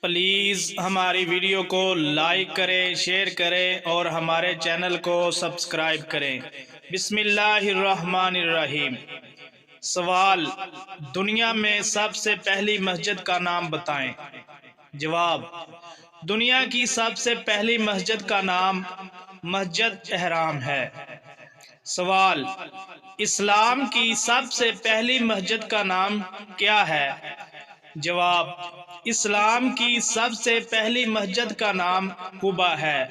Please ہماری video کو like کریں، شیئر کریں اور ہمارے چینل کو سبسکرائب کریں۔ بسم اللہ الرحمن الرحیم۔ سوال: دنیا میں سب سے پہلی مسجد کا نام بتائیں۔ جواب: دنیا کی سب سے پہلی مسجد کا نام مسجد احرام ہے۔ سوال: اسلام کی سب سے پہلی مسجد کا نام کیا ہے؟ جواب: اسلام کی سب سے پہلی مسجد کا نام قباء ہے۔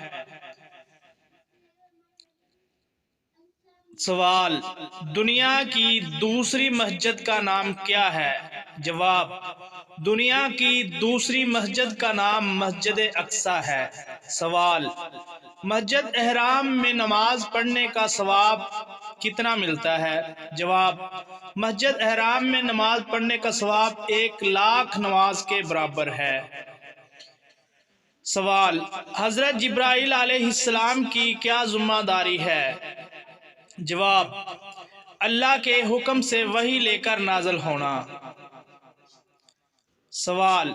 سوال: دنیا کی دوسری مسجد کا نام کیا ہے؟ جواب: دنیا کی دوسری مسجد کا نام مسجد اقصی ہے۔ سوال: مسجد احرام میں نماز پڑھنے کا ثواب کتنا ملتا ہے؟ جواب: مسجد احرام میں نماز پڑھنے کا ثواب 1,00,000 نماز کے برابر ہے۔ سوال: حضرت جبرائیل علیہ السلام کی کیا ذمہ داری ہے؟ جواب: اللہ کے حکم سے وحی لے کر نازل ہونا۔ سوال: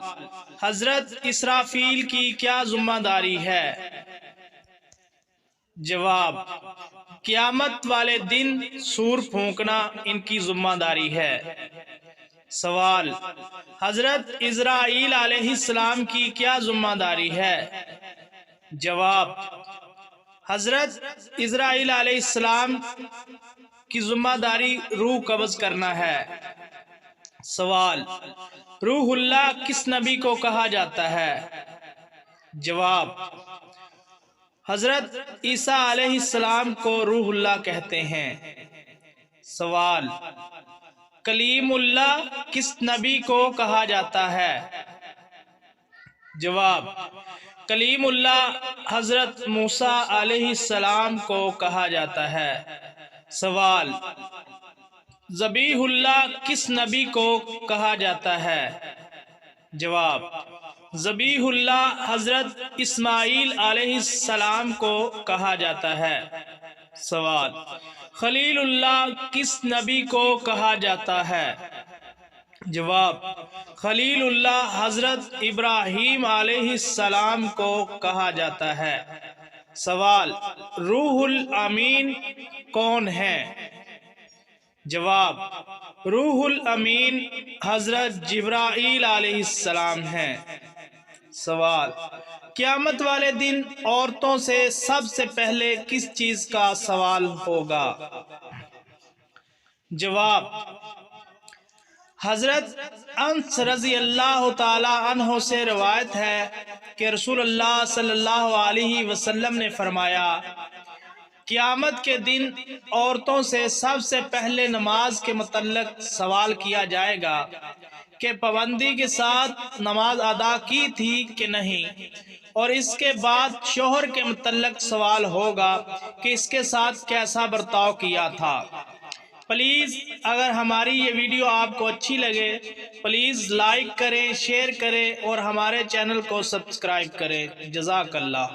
حضرت اسرافیل کی کیا ذمہ داری ہے؟ جواب: قیامت والے دن سور پھونکنا ان کی ذمہ داری ہے۔ سوال: حضرت اسرائیل علیہ السلام کی کیا ذمہ داری ہے؟ جواب: حضرت اسرائیل علیہ السلام کی ذمہ داری روح قبض کرنا ہے۔ سوال: روح اللہ کس نبی کو کہا جاتا ہے؟ جواب: حضرت عیسیٰ علیہ السلام کو روح اللہ کہتے ہیں۔ سوال: کلیم اللہ کس نبی کو کہا جاتا ہے؟ جواب: کلیم اللہ حضرت موسیٰ علیہ السلام کو کہا جاتا ہے۔ سوال: ذبیح اللہ کس نبی کو کہا جاتا ہے؟ جواب: ذبیح اللہ حضرت اسماعیل علیہ السلام کو کہا جاتا ہے۔ سوال: خلیل اللہ کس نبی کو کہا جاتا ہے؟ جواب: خلیل اللہ حضرت ابراہیم علیہ السلام کو کہا جاتا ہے۔ سوال: روح الامین کون ہے؟ جواب: روح الامین حضرت جبرائیل علیہ السلام ہیں۔ سوال: قیامت والے دن عورتوں سے سب سے پہلے کس چیز کا سوال ہوگا؟ جواب: حضرت انس رضی اللہ تعالی عنہ سے روایت ہے کہ رسول اللہ صلی اللہ علیہ وسلم نے فرمایا، قیامت کے دن عورتوں سے سب سے پہلے نماز کے متعلق سوال کیا جائے گا کہ پابندی کے ساتھ نماز ادا کی تھی کہ نہیں، اور اس کے بعد شوہر کے متعلق سوال ہوگا کہ اس کے ساتھ کیسا برتاؤ کیا تھا۔ پلیز اگر ہماری یہ ویڈیو آپ کو اچھی لگے پلیز لائک کریں، شیئر کریں اور ہمارے چینل کو سبسکرائب کریں۔ جزاک اللہ۔